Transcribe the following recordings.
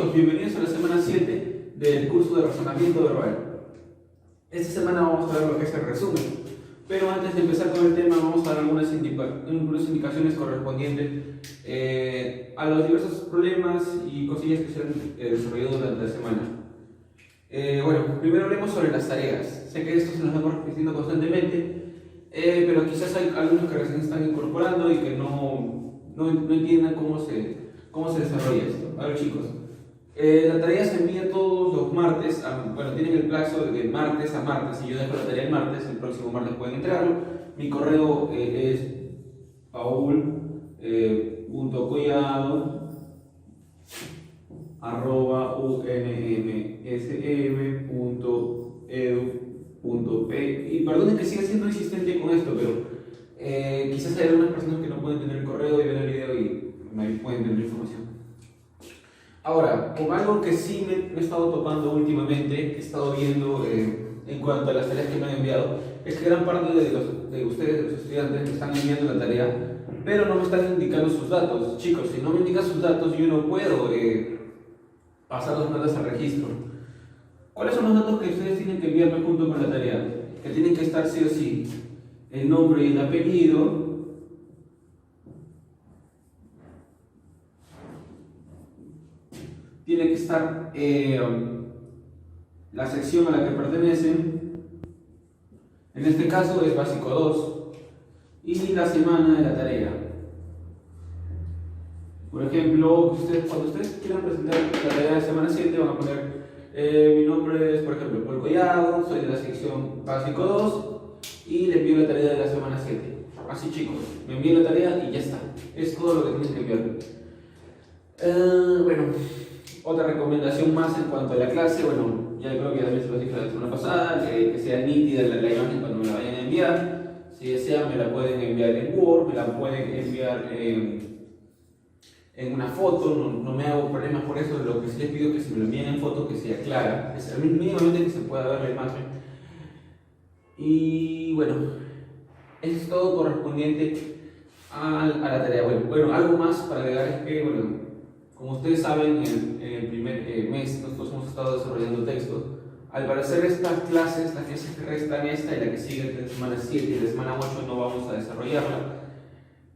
chicos, bienvenidos a la semana 7 del curso de razonamiento verbal. Esta semana vamos a ver lo que es el resumen, pero antes de empezar con el tema vamos a dar algunas indicaciones correspondientes a los diversos problemas y cosillas que se han desarrollado durante la semana. Bueno, primero hablemos sobre las tareas. Sé que esto se nos va repitiendo constantemente, pero quizás hay algunos que recién están incorporando y que no entiendan cómo se desarrolla esto. A ver, chicos, la tarea se envía todos los martes, bueno, tienen el plazo de martes a martes. Si yo dejo la tarea el martes, el próximo martes pueden entregarlo. Mi correo es paul.collado@unmsm.edu.p. Y perdonen que siga siendo insistente con esto, pero quizás hay algunas personas que no pueden tener el correo y ven el video y no pueden tener información. Ahora, con algo que sí me he estado topando últimamente, que he estado viendo en cuanto a las tareas que me han enviado, es que gran parte de ustedes, los estudiantes, me están enviando la tarea, pero no me están indicando sus datos. Chicos, si no me indican sus datos, yo no puedo pasar los notas al registro. ¿Cuáles son los datos que ustedes tienen que enviarme junto con la tarea? Que tienen que estar sí o sí: el nombre y el apellido, tiene que estar la sección a la que pertenecen, en este caso es básico 2, y la semana de la tarea. Por ejemplo, cuando ustedes quieran presentar la tarea de semana 7 van a poner mi nombre es, por ejemplo, Paul Collado, soy de la sección básico 2 y le envío la tarea de la semana 7. Así, chicos, me envían la tarea y ya está. Es todo lo que tienen que enviar. Bueno, otra recomendación más en cuanto a la clase, bueno, ya creo que también se lo dije la semana pasada, que sea nítida la imagen cuando me la vayan a enviar. Si desean me la pueden enviar en Word, me la pueden enviar en una foto, no me hago problemas por eso. Lo que sí les pido es que si me lo envíen en foto que sea clara, que sea mínimamente que se pueda ver la imagen. Y bueno, eso es todo correspondiente a la tarea. Bueno, algo más para agregar es que, bueno, como ustedes saben, en el primer mes nosotros hemos estado desarrollando textos. Al parecer estas clases, las clases que restan esta y la que sigue de semana 7 y de semana 8 no vamos a desarrollarla.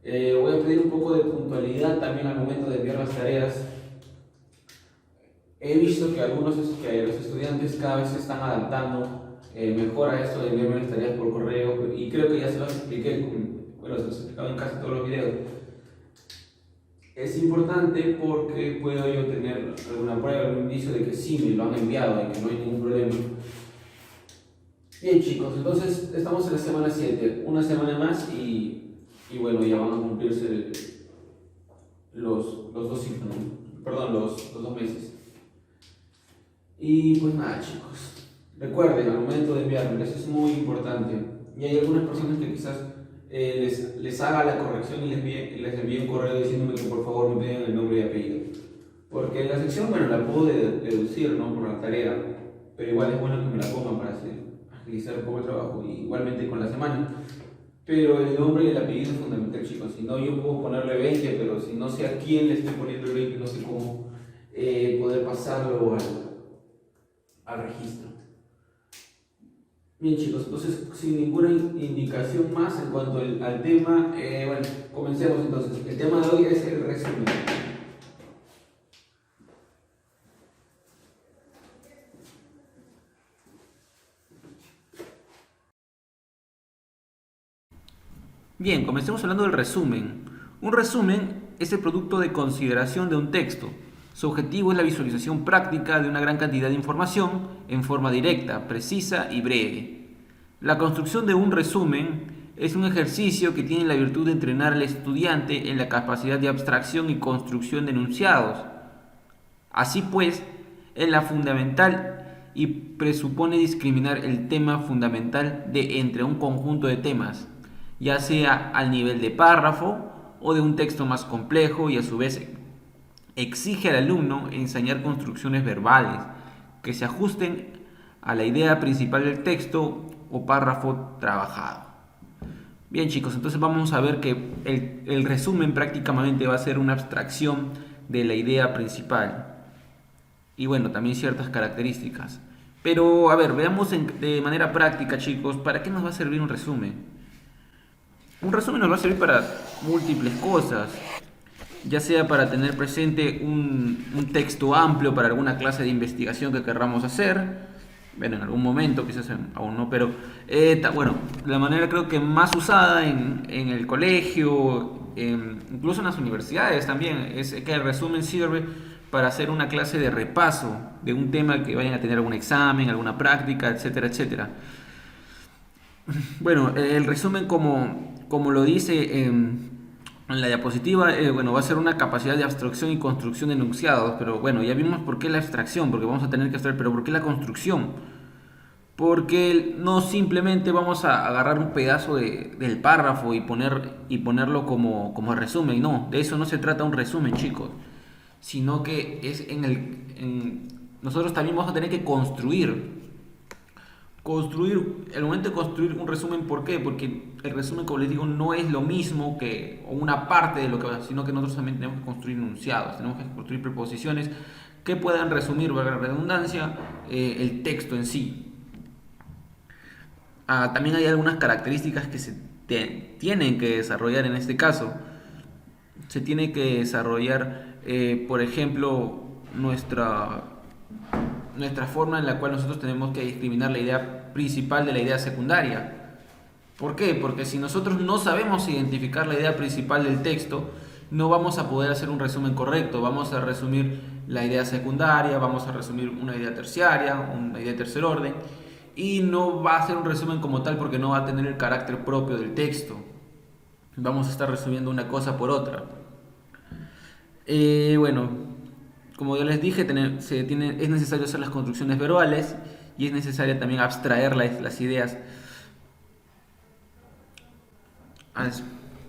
Voy a pedir un poco de puntualidad también al momento de enviar las tareas. He visto que los estudiantes cada vez se están adaptando mejor a esto de enviarme las tareas por correo, y creo que ya se los expliqué, se los he explicado en casi todos los videos. Es importante porque puedo yo tener alguna prueba, algún indicio de que sí me lo han enviado y que no hay ningún problema. Bien, chicos, entonces estamos en la semana 7, una semana más y bueno, ya van a cumplirse los 2 ciclos, perdón, los 2 meses. Y pues nada, chicos, recuerden al momento de enviarme, eso es muy importante. Y hay algunas personas que quizás les haga la corrección y les envíe un correo diciéndome que por favor me pidan el nombre y apellido, porque la sección, bueno, la puedo deducir, ¿no?, por la tarea, pero igual es bueno que me la pongan para agilizar un poco el trabajo, y igualmente con la semana. Pero el nombre y el apellido es fundamental, chicos. Si no, yo puedo ponerle 20, pero si no sé a quién le estoy poniendo el 20, no sé cómo poder pasarlo al registro. Bien, chicos, entonces sin ninguna indicación más en cuanto al tema, bueno, comencemos entonces. El tema de hoy es el resumen. Bien, comencemos hablando del resumen. Un resumen es el producto de consideración de un texto. Su objetivo es la visualización práctica de una gran cantidad de información en forma directa, precisa y breve. La construcción de un resumen es un ejercicio que tiene la virtud de entrenar al estudiante en la capacidad de abstracción y construcción de enunciados. Así pues, es la fundamental y presupone discriminar el tema fundamental de entre un conjunto de temas, ya sea al nivel de párrafo o de un texto más complejo, y a su vez exige al alumno enseñar construcciones verbales que se ajusten a la idea principal del texto o párrafo trabajado. Bien, chicos, entonces vamos a ver que el resumen prácticamente va a ser una abstracción de la idea principal. y bueno, también ciertas características. Pero, a ver, veamos de manera práctica, chicos, ¿para qué nos va a servir un resumen? Un resumen nos va a servir para múltiples cosas, ya sea para tener presente un texto amplio para alguna clase de investigación que querramos hacer, bueno, en algún momento, quizás aún no, pero bueno, la manera creo que más usada en el colegio, incluso en las universidades también, es que el resumen sirve para hacer una clase de repaso de un tema que vayan a tener algún examen, alguna práctica, etcétera, etcétera. Bueno, el resumen como lo dice en la diapositiva, bueno, va a ser una capacidad de abstracción y construcción de enunciados, pero bueno, ya vimos por qué la abstracción, porque vamos a tener que abstraer, pero ¿por qué la construcción? Porque no simplemente vamos a agarrar un pedazo del párrafo y ponerlo como resumen, no, de eso no se trata un resumen, chicos, sino que es nosotros también vamos a tener que el momento de construir un resumen. ¿Por qué? Porque el resumen, como les digo, no es lo mismo que o una parte de lo que va, sino que nosotros también tenemos que construir enunciados, tenemos que construir preposiciones que puedan resumir, valga la redundancia, el texto en sí. También hay algunas características que tienen que desarrollar en este caso. Se tiene que desarrollar, por ejemplo, nuestra forma en la cual nosotros tenemos que discriminar la idea principal de la idea secundaria. ¿Por qué? Porque si nosotros no sabemos identificar la idea principal del texto, no vamos a poder hacer un resumen correcto. Vamos a resumir la idea secundaria, vamos a resumir una idea terciaria, una idea de tercer orden, y no va a ser un resumen como tal porque no va a tener el carácter propio del texto. Vamos a estar resumiendo una cosa por otra. Bueno, como ya les dije, es necesario hacer las construcciones verbales y es necesario también abstraer las ideas.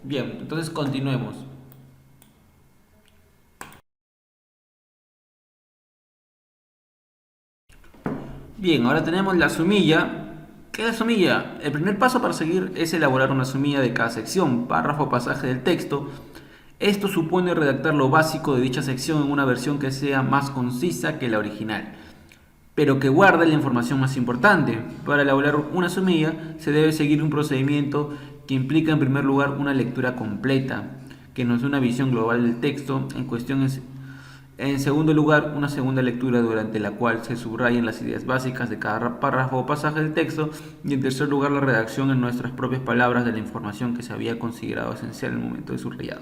Bien, entonces continuemos. Bien, ahora tenemos la sumilla. ¿Qué es la sumilla? El primer paso para seguir es elaborar una sumilla de cada sección, párrafo o pasaje del texto. Esto supone redactar lo básico de dicha sección en una versión que sea más concisa que la original, pero que guarde la información más importante. Para elaborar una sumilla se debe seguir un procedimiento que implica en primer lugar una lectura completa, que nos dé una visión global del texto en cuestión. En segundo lugar, una segunda lectura durante la cual se subrayen las ideas básicas de cada párrafo o pasaje del texto. Y en tercer lugar, la redacción en nuestras propias palabras de la información que se había considerado esencial en el momento de subrayado.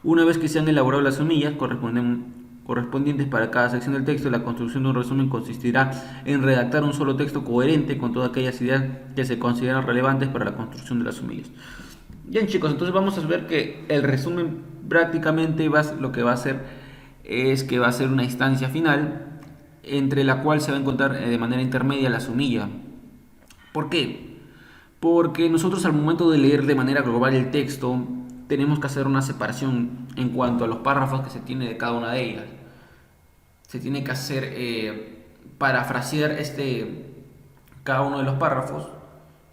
Una vez que se han elaborado las sumillas correspondientes para cada sección del texto, la construcción de un resumen consistirá en redactar un solo texto coherente con todas aquellas ideas que se consideran relevantes para la construcción de las sumillas. Bien, chicos, entonces vamos a ver que el resumen prácticamente lo que va a hacer es que va a ser una instancia final entre la cual se va a encontrar de manera intermedia la sumilla. ¿Por qué? Porque nosotros al momento de leer de manera global el texto tenemos que hacer una separación en cuanto a los párrafos que se tiene de cada una de ellas. Se tiene que hacer parafrasear cada uno de los párrafos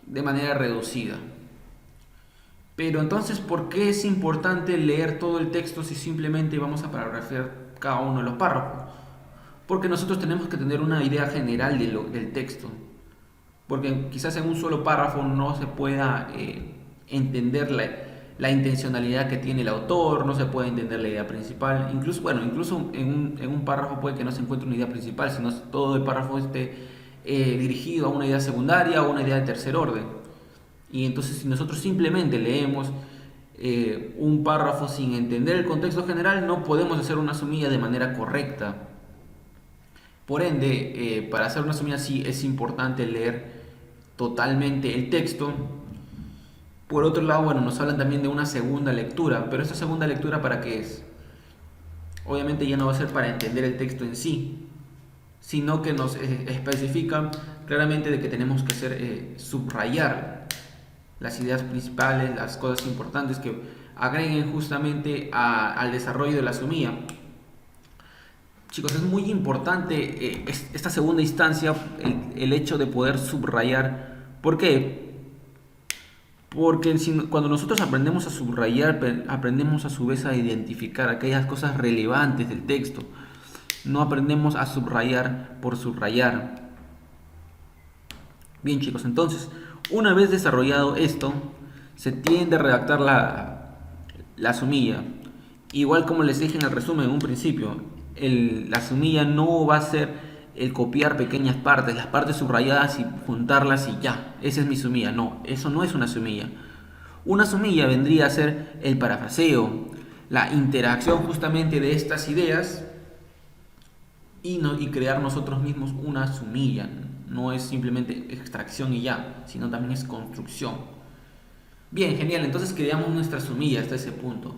de manera reducida. Pero entonces, ¿por qué es importante leer todo el texto si simplemente vamos a parafrasear cada uno de los párrafos? Porque nosotros tenemos que tener una idea general del texto. Porque quizás en un solo párrafo no se pueda entender la intencionalidad que tiene el autor, no se puede entender la idea principal. Incluso en un párrafo puede que no se encuentre una idea principal, sino todo el párrafo esté dirigido a una idea secundaria o una idea de tercer orden. Y entonces si nosotros simplemente leemos un párrafo sin entender el contexto general, no podemos hacer una sumilla de manera correcta. Por ende, para hacer una sumilla sí es importante leer totalmente el texto. Por otro lado, bueno, nos hablan también de una segunda lectura, pero esta segunda lectura ¿para qué es? Obviamente ya no va a ser para entender el texto en sí, sino que nos especifican claramente de que tenemos que hacer subrayar las ideas principales, las cosas importantes que agreguen justamente al desarrollo de la sumilla. Chicos, es muy importante esta segunda instancia, el hecho de poder subrayar. ¿Por qué? Porque cuando nosotros aprendemos a subrayar, aprendemos a su vez a identificar aquellas cosas relevantes del texto. No aprendemos a subrayar por subrayar. Bien chicos, entonces, una vez desarrollado esto, se tiende a redactar la sumilla. Igual como les dije en el resumen en un principio, la sumilla no va a ser el copiar pequeñas partes, las partes subrayadas y juntarlas y ya, esa es mi sumilla. No, eso no es una sumilla. Una sumilla vendría a ser el parafraseo, la interacción justamente de estas ideas y crear nosotros mismos una sumilla. No es simplemente extracción y ya, sino también es construcción. Bien, genial, entonces creamos nuestra sumilla hasta ese punto.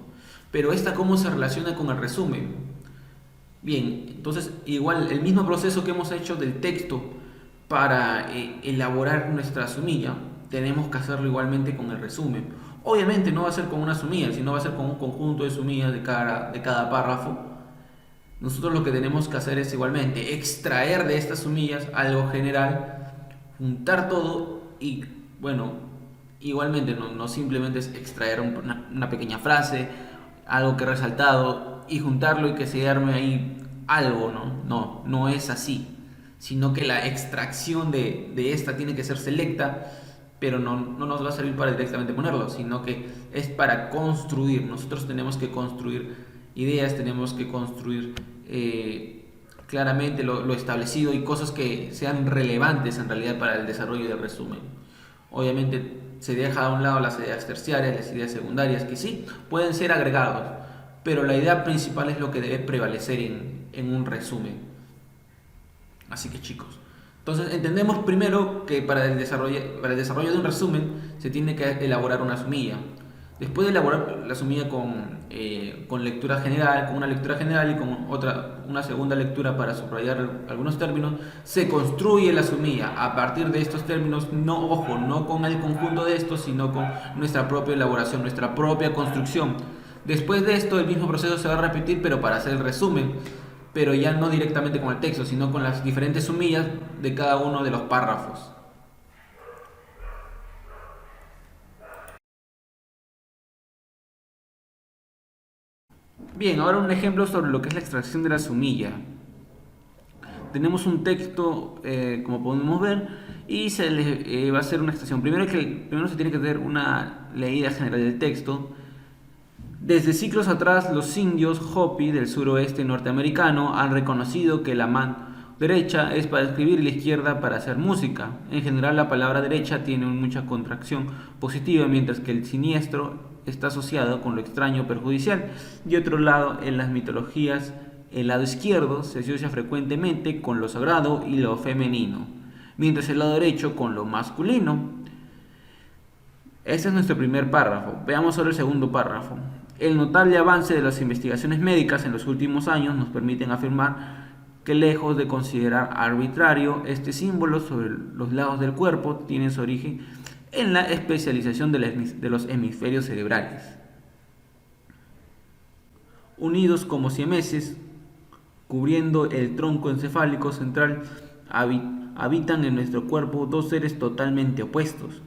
Pero esta, ¿cómo se relaciona con el resumen? Bien, entonces igual el mismo proceso que hemos hecho del texto para elaborar nuestra sumilla, tenemos que hacerlo igualmente con el resumen. Obviamente no va a ser con una sumilla, sino va a ser con un conjunto de sumillas de cada párrafo. Nosotros lo que tenemos que hacer es igualmente extraer de estas sumillas algo general, juntar todo y, bueno, igualmente no simplemente es extraer una pequeña frase, algo que he resaltado y juntarlo y que se arme ahí algo, no es así, sino que la extracción de esta tiene que ser selecta, pero no nos va a servir para directamente ponerlo, sino que es para construir. Nosotros tenemos que construir ideas, tenemos que construir claramente lo establecido y cosas que sean relevantes en realidad para el desarrollo del resumen. Obviamente se deja a un lado las ideas terciarias, las ideas secundarias, que sí, pueden ser agregados, pero la idea principal es lo que debe prevalecer en un resumen. Así que chicos, entonces entendemos primero que para el desarrollo de un resumen se tiene que elaborar una sumilla. Después de elaborar la sumilla con lectura general, con una lectura general y con una segunda lectura para subrayar algunos términos, se construye la sumilla a partir de estos términos, no con el conjunto de estos, sino con nuestra propia elaboración, nuestra propia construcción. Después de esto, el mismo proceso se va a repetir, pero para hacer el resumen, pero ya no directamente con el texto, sino con las diferentes sumillas de cada uno de los párrafos. Bien, ahora un ejemplo sobre lo que es la extracción de la sumilla. Tenemos un texto, como podemos ver, y se le va a hacer una extracción. Primero se tiene que hacer una leída general del texto. Desde siglos atrás, los indios Hopi del suroeste norteamericano han reconocido que la mano derecha es para escribir y la izquierda para hacer música. En general, la palabra derecha tiene mucha contracción positiva, mientras que el siniestro está asociado con lo extraño perjudicial. De otro lado, en las mitologías, el lado izquierdo se asocia frecuentemente con lo sagrado y lo femenino, mientras el lado derecho con lo masculino. Este es nuestro primer párrafo. Veamos ahora el segundo párrafo. El notable avance de las investigaciones médicas en los últimos años nos permiten afirmar que, lejos de considerar arbitrario este símbolo sobre los lados del cuerpo, tiene su origen en la especialización de los hemisferios cerebrales. Unidos como siameses, cubriendo el tronco encefálico central, habitan en nuestro cuerpo dos seres totalmente opuestos.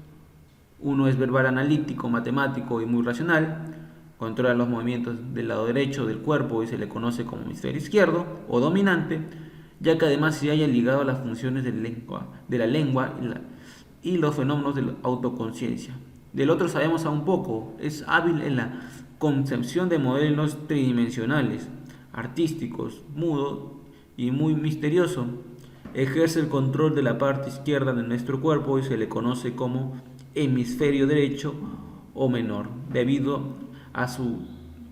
Uno es verbal, analítico, matemático y muy racional. Controla los movimientos del lado derecho del cuerpo y se le conoce como hemisferio izquierdo o dominante, ya que además se haya ligado a las funciones de la lengua y los fenómenos de la autoconciencia. Del otro sabemos aún poco. Es hábil en la concepción de modelos tridimensionales, artísticos, mudo y muy misterioso. Ejerce el control de la parte izquierda de nuestro cuerpo y se le conoce como hemisferio derecho o menor, debido a su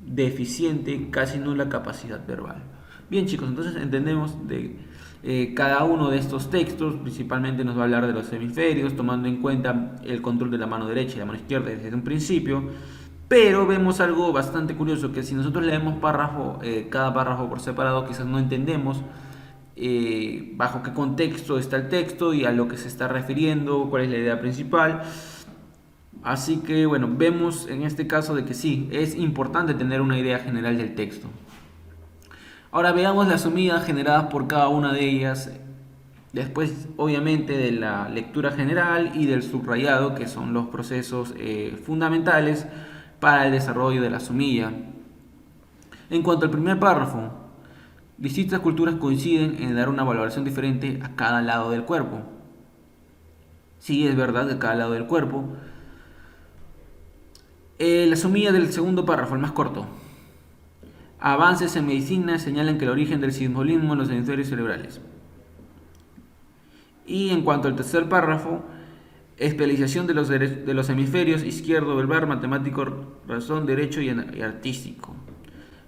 deficiente, casi nula capacidad verbal. Bien chicos, entonces entendemos de cada uno de estos textos. Principalmente nos va a hablar de los hemisferios, tomando en cuenta el control de la mano derecha y la mano izquierda desde un principio. Pero vemos algo bastante curioso, que si nosotros leemos cada párrafo por separado, quizás no entendemos bajo qué contexto está el texto y a lo que se está refiriendo, cuál es la idea principal. Así que bueno, vemos en este caso de que sí, es importante tener una idea general del texto. Ahora veamos las sumidas generadas por cada una de ellas, después obviamente de la lectura general y del subrayado, que son los procesos fundamentales para el desarrollo de la sumilla. En cuanto al primer párrafo, Distintas culturas coinciden en dar una valoración diferente a cada lado del cuerpo. Sí, es verdad, de cada lado del cuerpo. La sumilla del segundo párrafo, el más corto. Avances en medicina señalan que el origen del simbolismo en los hemisferios cerebrales. Y en cuanto al tercer párrafo, especialización de los hemisferios izquierdo, verbal, matemático, razón, derecho y artístico.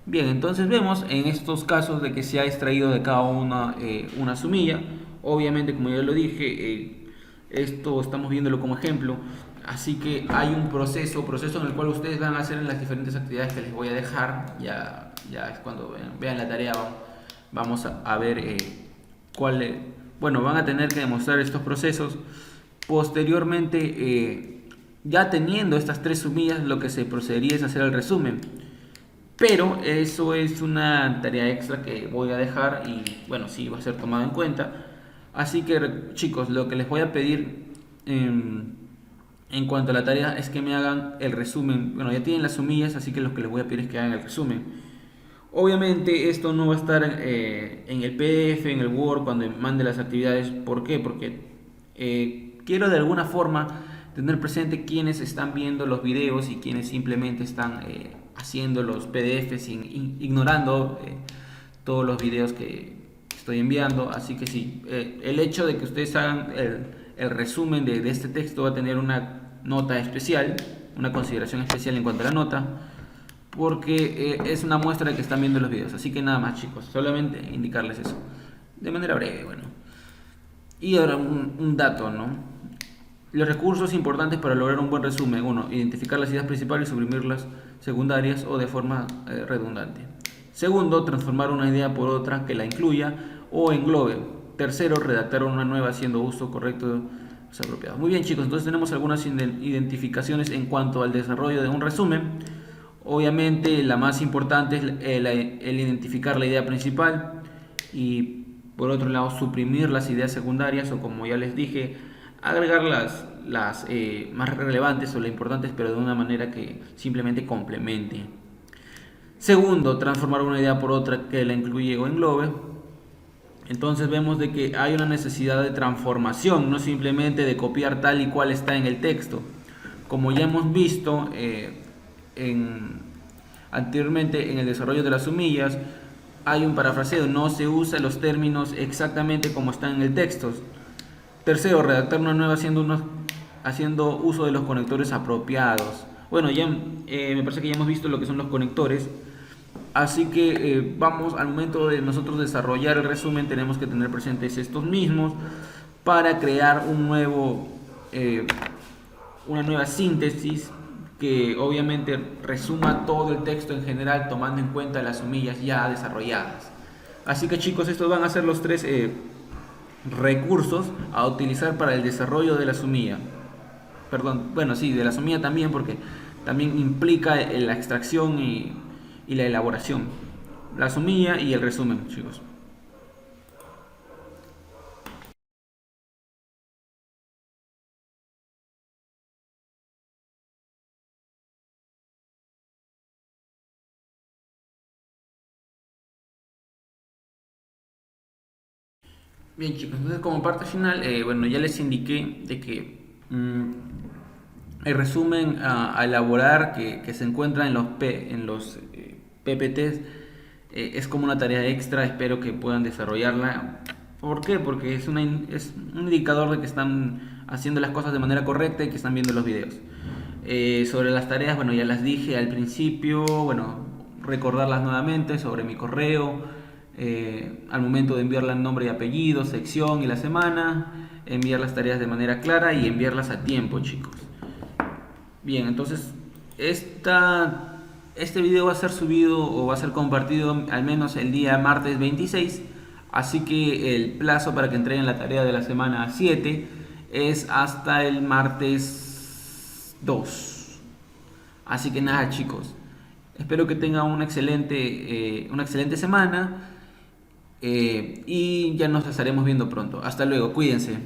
Bien, entonces vemos en estos casos de que se ha extraído de cada una sumilla. Obviamente, como ya lo dije, esto estamos viéndolo como ejemplo. Así que hay un proceso en el cual ustedes van a hacer en las diferentes actividades que les voy a dejar. Ya es cuando vean la tarea, vamos a ver cuál. Bueno, van a tener que demostrar estos procesos. Posteriormente, ya teniendo estas tres sumillas, lo que se procedería es hacer el resumen. Pero eso es una tarea extra que voy a dejar y bueno, sí va a ser tomado en cuenta. Así que chicos, lo que les voy a pedir en cuanto a la tarea es que me hagan el resumen. Bueno, ya tienen las sumillas, así que lo que les voy a pedir es que hagan el resumen. Obviamente esto no va a estar en el PDF, en el Word, cuando mande las actividades. ¿Por qué? Porque quiero de alguna forma tener presente quiénes están viendo los videos y quiénes simplemente están haciendo los PDFs ignorando todos los videos que estoy enviando. Así que sí, el hecho de que ustedes hagan el resumen de este texto va a tener una nota especial, una consideración especial en cuanto a la nota, porque es una muestra de que están viendo los videos. Así que nada más, chicos, solamente indicarles eso de manera breve. Bueno, y ahora un dato, ¿no? Los recursos importantes para lograr un buen resumen: 1. Identificar las ideas principales y suprimir las secundarias o de forma redundante. Segundo, transformar una idea por otra que la incluya o englobe. Tercero, redactar una nueva haciendo uso correcto de los apropiados. Muy bien, chicos, entonces tenemos algunas identificaciones en cuanto al desarrollo de un resumen. Obviamente la más importante es el identificar la idea principal y por otro lado suprimir las ideas secundarias, o como ya les dije, agregar las más relevantes o las importantes, pero de una manera que simplemente complemente. Segundo, transformar una idea por otra que la incluye o englobe. Entonces vemos de que hay una necesidad de transformación, no simplemente de copiar tal y cual está en el texto. Como ya hemos visto anteriormente en el desarrollo de las sumillas, hay un parafraseo: no se usa los términos exactamente como están en el texto. Tercero, redactar una nueva haciendo uso de los conectores apropiados. Bueno, ya me parece que ya hemos visto lo que son los conectores. Así que vamos, al momento de nosotros desarrollar el resumen, tenemos que tener presentes estos mismos para crear una nueva síntesis que obviamente resuma todo el texto en general, tomando en cuenta las sumillas ya desarrolladas. Así que chicos, estos van a ser los tres recursos a utilizar para el desarrollo de la sumilla. Perdón, bueno, sí, de la sumilla también, porque también implica la extracción y la elaboración. La sumilla y el resumen, chicos. Bien, chicos, entonces como parte final, bueno, ya les indiqué de que el resumen a elaborar que se encuentra en los PPTs es como una tarea extra. Espero que puedan desarrollarla. ¿Por qué? Porque es un indicador de que están haciendo las cosas de manera correcta y que están viendo los videos. Sobre las tareas, bueno, ya las dije al principio. Bueno, recordarlas nuevamente sobre mi correo. Al momento de enviarla en nombre y apellido, sección y la semana, enviar las tareas de manera clara y enviarlas a tiempo, chicos. Bien, entonces este video va a ser subido o va a ser compartido al menos el día martes 26. Así que el plazo para que entreguen la tarea de la semana 7 es hasta el martes 2. Así que nada, chicos, espero que tengan una excelente semana y ya nos estaremos viendo pronto. Hasta luego, cuídense.